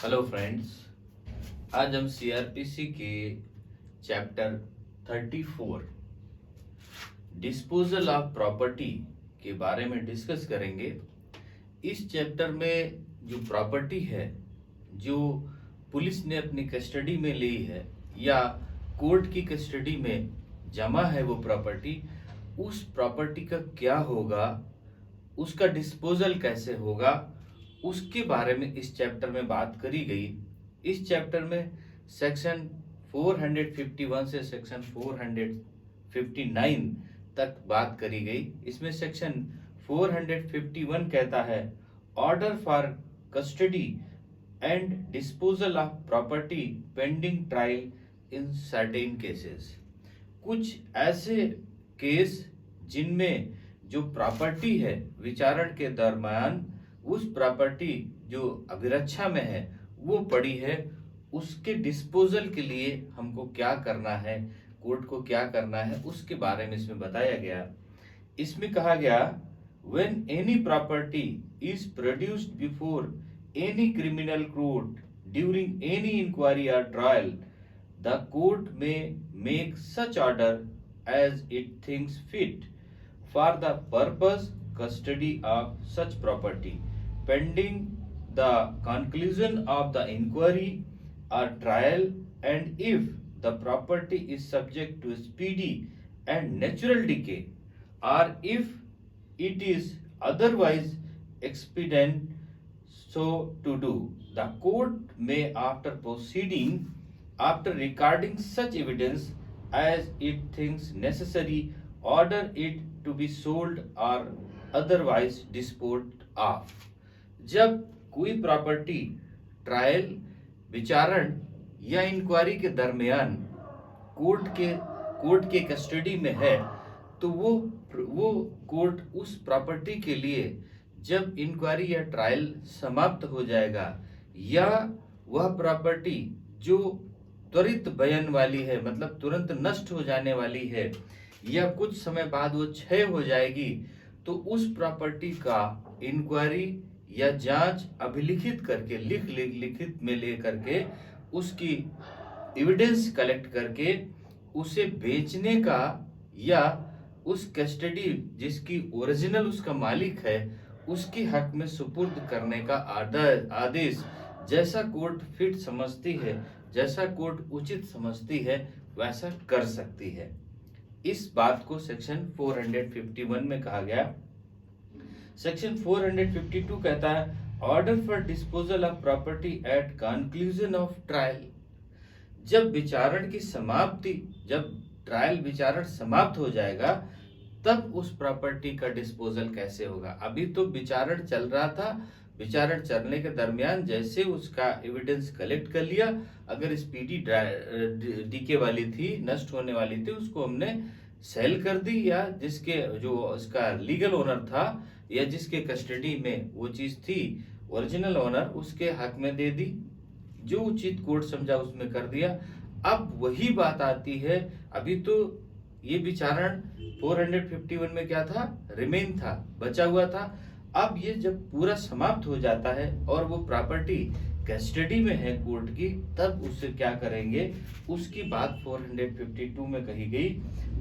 Hello friends. आज हम CrPC के चैप्टर 34 डिस्पोजल ऑफ प्रॉपर्टी के बारे में डिस्कस करेंगे। इस चैप्टर में जो प्रॉपर्टी है जो पुलिस ने अपनी कस्टडी में ली है या कोर्ट की कस्टडी में जमा है वो प्रॉपर्टी, उस प्रॉपर्टी का क्या होगा, उसका डिस्पोजल कैसे होगा, उसके बारे में इस चैप्टर में बात करी गई। इस चैप्टर में सेक्शन 451 से सेक्शन 459 तक बात करी गई। इसमें सेक्शन 451 कहता है order for custody and disposal of property pending trial in certain cases. कुछ ऐसे केस जिनमें जो प्रॉपर्टी है विचारण के दरमियान उस प्रॉपर्टी जो अभिरक्षा में है वो पड़ी है, उसके डिस्पोजल के लिए हमको क्या करना है, कोर्ट को क्या करना है, उसके बारे में इसमें बताया गया। इसमें कहा गया when any property is produced before any criminal court during any inquiry और trial the court may make such order as it thinks fit for the purpose custody of such property pending the conclusion of the inquiry or trial, and if the property is subject to speedy and natural decay, or if it is otherwise expedient so to do, the court may after recording such evidence as it thinks necessary order it to be sold or otherwise disposed of। जब कोई property trial, विचारण या inquiry के दरमियान court के custody में है तो वो कोर्ट उस प्रॉपर्टी के लिए जब इंक्वायरी या ट्रायल समाप्त हो जाएगा या वह प्रॉपर्टी जो त्वरित बयान वाली है, मतलब तुरंत नष्ट हो जाने वाली है या कुछ समय बाद वो क्षय हो जाएगी, तो उस प्रॉपर्टी का इंक्वायरी या जांच अभिलिखित करके लिखित में ले करके उसकी एविडेंस कलेक्ट करके उसे बेचने का या उस कस्टडी जिसकी ओरिजिनल उसका मालिक है उसके हक में सुपुर्द करने का आदेश जैसा कोर्ट फिट समझती है, जैसा कोर्ट उचित समझती है, वैसा कर सकती है। इस बात को सेक्शन 451 में कहा गया। सेक्शन 452 कहता है order for disposal of property eight conclusion of trial. जब विचारण की समाप्ति, जब ट्रायल विचारण समाप्त हो जाएगा तब उस प्रॉपर्टी का डिस्पोजल कैसे होगा। अभी तो विचारण चल रहा था, विचारण चलने के दरमियान जैसे उसका एविडेंस कलेक्ट कर लिया, अगर स्पीडी डीके वाली थी, नष्ट होने वाली थी, उसको हमने सेल कर दी या जिसके जो उसका लीगल ओनर था या जिसके कस्टडी में वो चीज थी ओरिजिनल ओनर, उसके हक में दे दी, जो उचित कोर्ट समझा उसमें कर दिया। अब वही बात आती है, अभी तो ये विचारण 451 में क्या था, रिमेन था, बचा हुआ था। अब ये जब पूरा समाप्त हो जाता है और वो प्रॉपर्टी कस्टडी में है कोर्ट की, तब उससे क्या करेंगे, उसकी बात 452 में कही गई।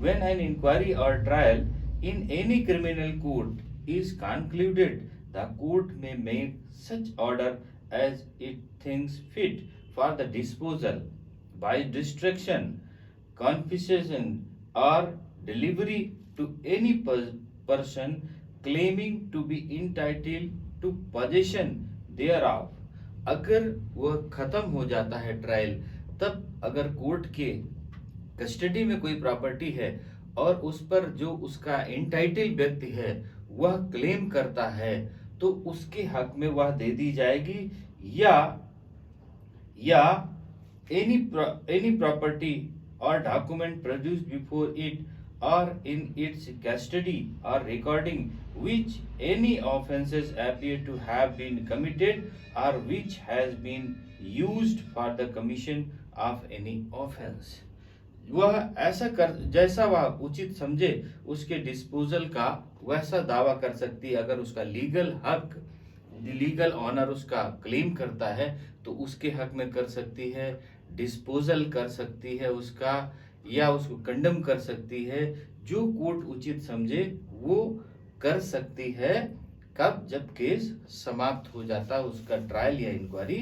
व्हेन एन इंक्वायरी और trial in any criminal court is concluded the court may make such order as it thinks fit for the disposal by destruction, confiscation और delivery to any person claiming to be entitled to possession thereof। अगर वह खत्म हो जाता है trial, तब अगर court के कस्टडी में कोई प्रॉपर्टी है और उस पर जो उसका एंटाइटल व्यक्ति है वह क्लेम करता है तो उसके हक में वह दे दी जाएगी, या एनी प्रॉपर्टी और document produced before it or in its custody or recording which any offences appear to have been committed or which has been used for the commission of any offence। वह ऐसा कर, जैसा वह उचित समझे उसके disposal का वैसा दावा कर सकती है अगर उसका लीगल हक लीगल ऑनर उसका क्लेम करता है तो उसके हक में कर सकती है, डिस्पोजल कर सकती है उसका, या उसको कंडम कर सकती है। जो कोर्ट उचित समझे वो कर सकती है। कब? जब केस समाप्त हो जाता है, उसका ट्रायल या इंक्वायरी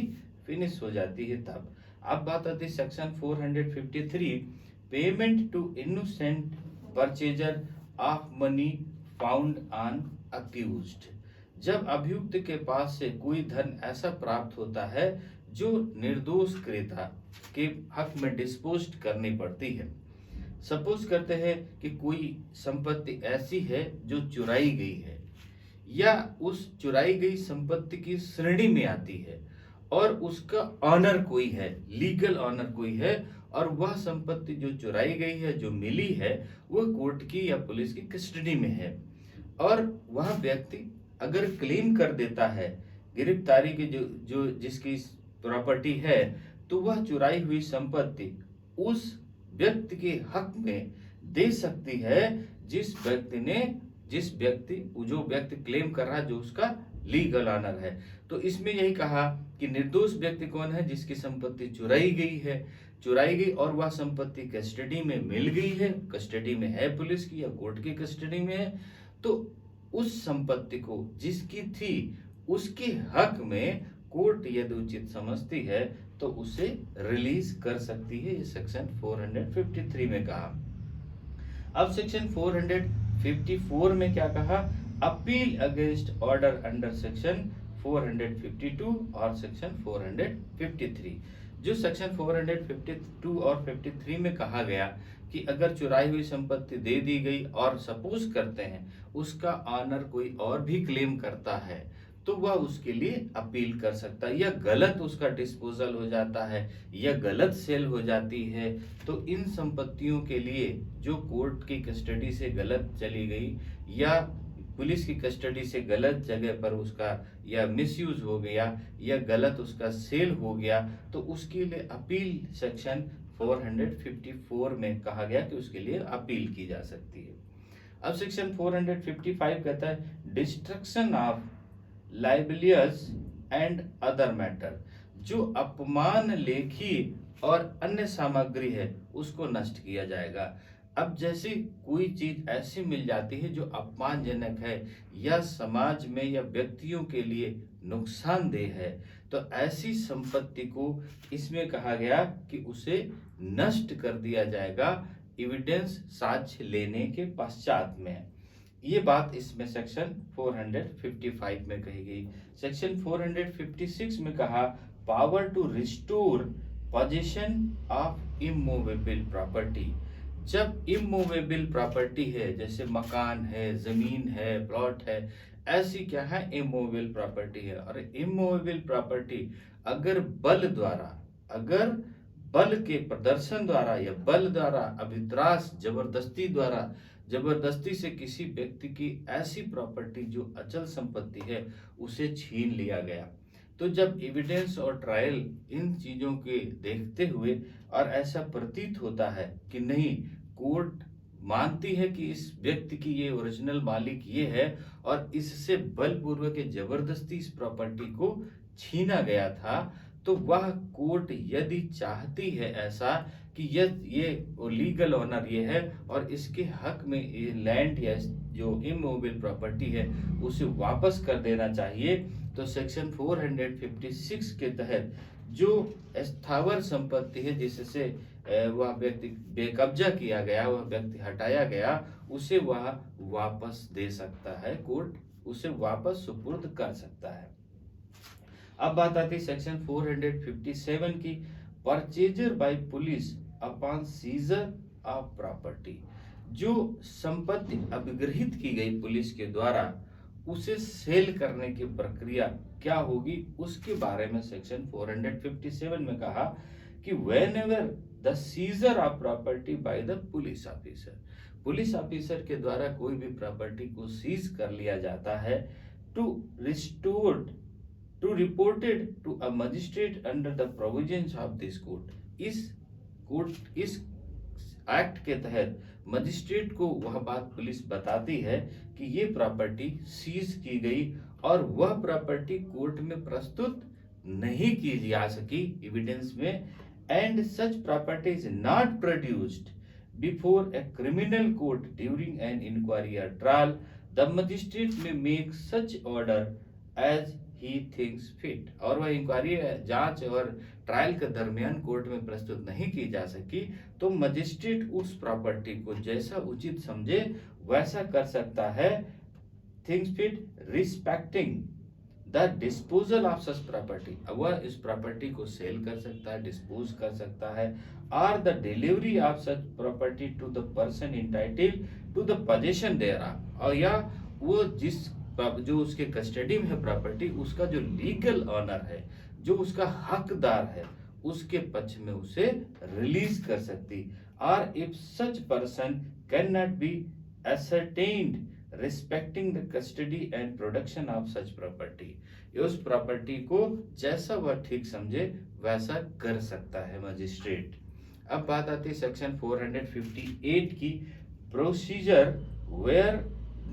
फिनिश हो जाती है तब। अब बात आती है section 453, payment to innocent purchaser of money found on accused. जब अभियुक्त के पास से कोई धन ऐसा प्राप्त होता है जो निर्दोष क्रेता के हक में डिस्पोज्ड करनी पड़ती है। सपोज करते हैं कि कोई संपत्ति ऐसी है जो चुराई गई है, या उस चुराई गई संपत्ति की श्रेणी में आती है, और उसका ऑनर कोई है, लीगल ऑनर कोई है, और वह संपत्ति जो चुराई गई है, जो मिली है, वह कोर्ट की या पुलिस की कस्टडी में है, और वह व्यक्ति अगर क्लेम कर देता है गिरफ्तारी की जो जो जिसकी प्रॉपर्टी है, तो वह चुराई हुई संपत्ति उस व्यक्ति के हक में दे सकती है जिस व्यक्ति जो व्यक्ति क्लेम कर रहा है, जो उसका लीगल ऑनर है। तो इसमें यही कहा कि निर्दोष व्यक्ति कौन है? जिसकी संपत्ति चुराई गई और वह संपत्ति कस्टडी में मिल गई है, कस्टडी में है पुलिस की या कोर्ट की कस्टडी में है, तो उस संपत्ति को जिसकी थी उसके हक में कोर्ट यदि उचित समझती है तो उसे रिलीज कर सकती है। ये सेक्शन 453 में कहा। अब सेक्शन 454 में क्या कहा? Appeal against order under section 452 और सेक्शन 453। जो सेक्शन 452 और 53 में कहा गया कि अगर चुराई हुई संपत्ति दे दी गई और सपोज करते हैं उसका ऑनर कोई और भी क्लेम करता है, तो वह उसके लिए अपील कर सकता है, या गलत उसका डिस्पोजल हो जाता है या गलत सेल हो जाती है, तो इन संपत्तियों के लिए जो कोर्ट की कस्टडी से गलत चली गई या पुलिस की कस्टडी से गलत जगह पर उसका या मिसयूज हो गया या गलत उसका सेल हो गया, तो उसके लिए अपील सेक्शन 454 में कहा गया कि उसके लिए अपील की जा सकती है। अब सेक्शन 455 कहता है destruction of libellous and other matter. जो अपमान लेखी और अन्य सामग्री है उसको नष्ट किया जाएगा। अब जैसे कोई चीज ऐसी मिल जाती है जो अपमानजनक है या समाज में या व्यक्तियों के लिए नुकसानदेह है, तो ऐसी संपत्ति को इसमें कहा गया कि उसे नष्ट कर दिया जाएगा एविडेंस साक्ष्य लेने के पश्चात में। ये बात इसमें सेक्शन 455 में कही गई। सेक्शन 456 में कहा power to restore possession of immovable property. जब इमूवेबल प्रॉपर्टी है, जैसे मकान है, जमीन है, प्लॉट है, ऐसी क्या है? इमूवेबल प्रॉपर्टी है। और इमूवेबल प्रॉपर्टी अगर बल के प्रदर्शन द्वारा या बल द्वारा अभित्रास जबरदस्ती से किसी व्यक्ति की ऐसी प्रॉपर्टी जो अचल संपत्ति है उसे छीन लिया गया, तो जब एविडेंस और ट्रायल इन चीजों के देखते हुए और ऐसा प्रतीत होता है कि नहीं, कोर्ट मानती है कि इस व्यक्ति की ये ओरिजिनल मालिक ये है और इससे बलपूर्वक जबरदस्ती इस प्रॉपर्टी को छीना गया था, तो वह कोर्ट यदि चाहती है ऐसा कि ये लीगल ऑनर ये है और इसके हक में ये लैंड या जो इमूवेबल प्रॉपर्टी है उसे वापस कर देना चाहिए, तो सेक्शन 456 के तहत जो स्थावर संपत्ति है जिससे वह व्यक्ति बेकब्जा किया गया, वह व्यक्ति हटाया गया, उसे वह वापस दे सकता है, कोर्ट उसे वापस सुपुर्द कर सकता है। अब बात आती है सेक्शन 457 की, purchaser by police upon seizure of property. जो संपत्ति अभिगृहित की गई पुलिस के द्वारा उसे सेल करने की प्रक्रिया क्या होगी उसके बारे में सेक्शन 457 में कहा कि when ever the seizure of property by the police officer के द्वारा कोई भी प्रॉपर्टी को सीज कर लिया जाता है, to reported to a magistrate under the provisions of this court. इस एक्ट के तहत मजिस्ट्रेट को वह बात पुलिस बताती है कि ये प्रॉपर्टी सीज की गई और वह प्रॉपर्टी कोर्ट में प्रस्तुत नहीं की जा सकी एविडेंस में, and such property is not produced before a criminal court during an inquiry और trial, the magistrate may make such order as he thinks fit. और वह इंक्वायरी, जांच और ट्रायल के दरमियान कोर्ट में प्रस्तुत नहीं की जा सकी तो मजिस्ट्रेट उस प्रॉपर्टी को जैसा उचित समझे वैसा कर सकता है, things fit, respecting the disposal of such property. वह इस प्रॉपर्टी को सेल कर सकता है, डिस्पोज कर सकता है, और the delivery of such property to the person entitled to the possession thereof, और या वो जो उसके कस्टडी में है प्रॉपर्टी, उसका जो लीगल ऑनर है, जो उसका हकदार है, उसके पक्ष में उसे रिलीज कर सकती। और if such person can not be ascertained respecting the custody and production of such property, उस प्रॉपर्टी को जैसा वह ठीक समझे वैसा कर सकता है मजिस्ट्रेट। अब बात आती है सेक्शन 458 की, procedure where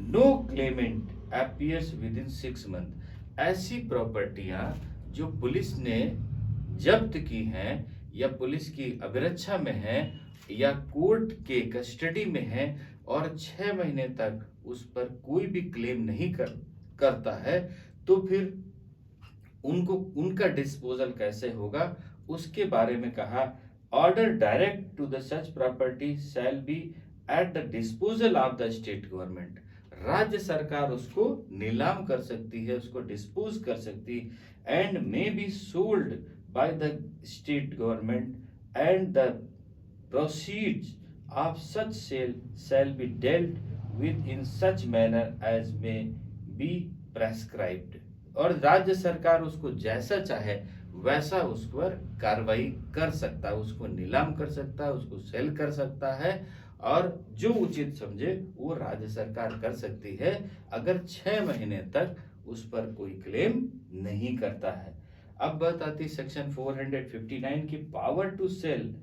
no claimant appears within 6 month. ऐसी प्रॉपर्टियां जो पुलिस ने जब्त की हैं या पुलिस की अभिरक्षा में है या कोर्ट के कस्टडी में है और 6 महीने तक उस पर कोई भी क्लेम नहीं करता है, तो फिर उनका डिस्पोजल कैसे होगा उसके बारे में कहा। Order direct to the such property shall be at the disposal of the state government. राज्य सरकार उसको नीलाम कर सकती है, उसको डिस्पोज कर सकती, and may be sold by the state government, and the proceeds of such sale shall be dealt with in such manner as may be prescribed। और राज्य सरकार उसको जैसा चाहे वैसा उस पर कार्रवाई कर सकता है, उसको नीलाम कर सकता है, उसको सेल कर सकता है, और जो उचित समझे वो राज्य सरकार कर सकती है अगर 6 महीने तक उस पर कोई क्लेम नहीं करता है। अब बात आती सेक्शन 459 की, power to sell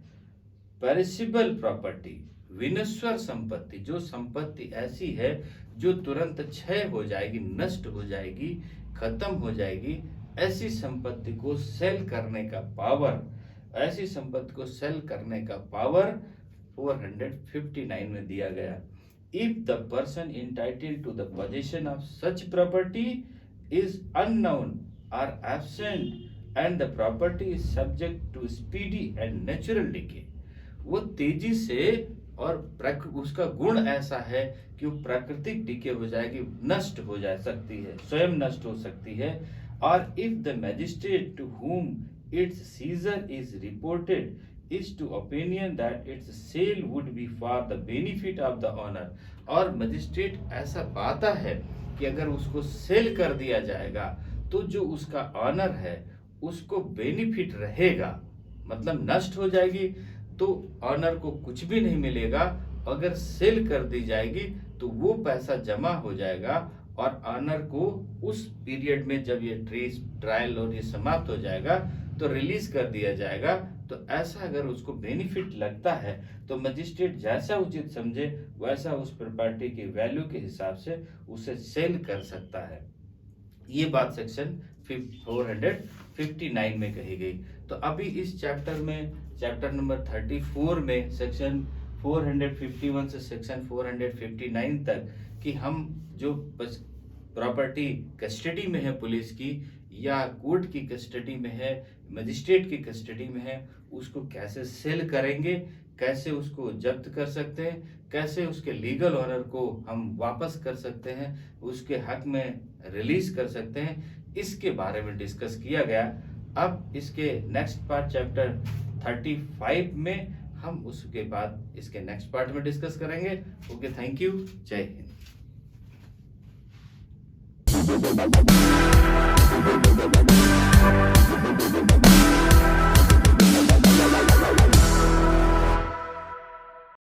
perishable property, विनश्वर संपत्ति। जो संपत्ति ऐसी है जो तुरंत क्षय हो जाएगी, नष्ट हो जाएगी, खत्म हो जाएगी, ऐसी संपत्ति को सेल करने का पावर, ऐसी संपत्ति को सेल करने का पावर 459 में दिया गया। If the person entitled to the possession of such property is unknown or absent and the property is subject to speedy and natural decay, वो तेजी से, और उसका गुण ऐसा है कि वो प्राकृतिक डिके हो जाएगी, नष्ट हो जा सकती है, स्वयं नष्ट हो सकती है। और if the magistrate to whom its seizure is reported is to opinion that its sale would be for the benefit of the owner, और मजिस्ट्रेट ऐसा पाता है कि अगर उसको सेल कर दिया जाएगा तो जो उसका ऑनर है उसको बेनिफिट रहेगा, मतलब नष्ट हो जाएगी तो ऑनर को कुछ भी नहीं मिलेगा, अगर सेल कर दी जाएगी तो वो पैसा जमा हो जाएगा और ऑनर को उस पीरियड में जब ये ट्रायल और ये समाप्त हो जाएगा तो रिलीज कर दिया जाएगा। तो ऐसा अगर उसको बेनिफिट लगता है तो मजिस्ट्रेट जैसा उचित समझे वैसा उस प्रॉपर्टी की वैल्यू के हिसाब से उसे सेल कर सकता है। ये बात सेक्शन 459 में कही गई। तो अभी इस चैप्टर में, चैप्टर नंबर 34 में सेक्शन 451 से सेक्शन 459 तक कि हम जो प्रॉपर्टी कस्टडी में है पुलिस की या कोर्ट की कस्टडी में है, मजिस्ट्रेट की कस्टडी में है, उसको कैसे सेल करेंगे, कैसे उसको जब्त कर सकते हैं, कैसे उसके लीगल ऑनर को हम वापस कर सकते हैं, उसके हक में रिलीज कर सकते हैं, इसके बारे में डिस्कस किया गया। अब इसके नेक्स्ट पार्ट चैप्टर 35 में हम उसके बाद इसके नेक्स्ट पार्ट में डिस्कस करेंगे। ओके, थैंक यू, जय हिंद।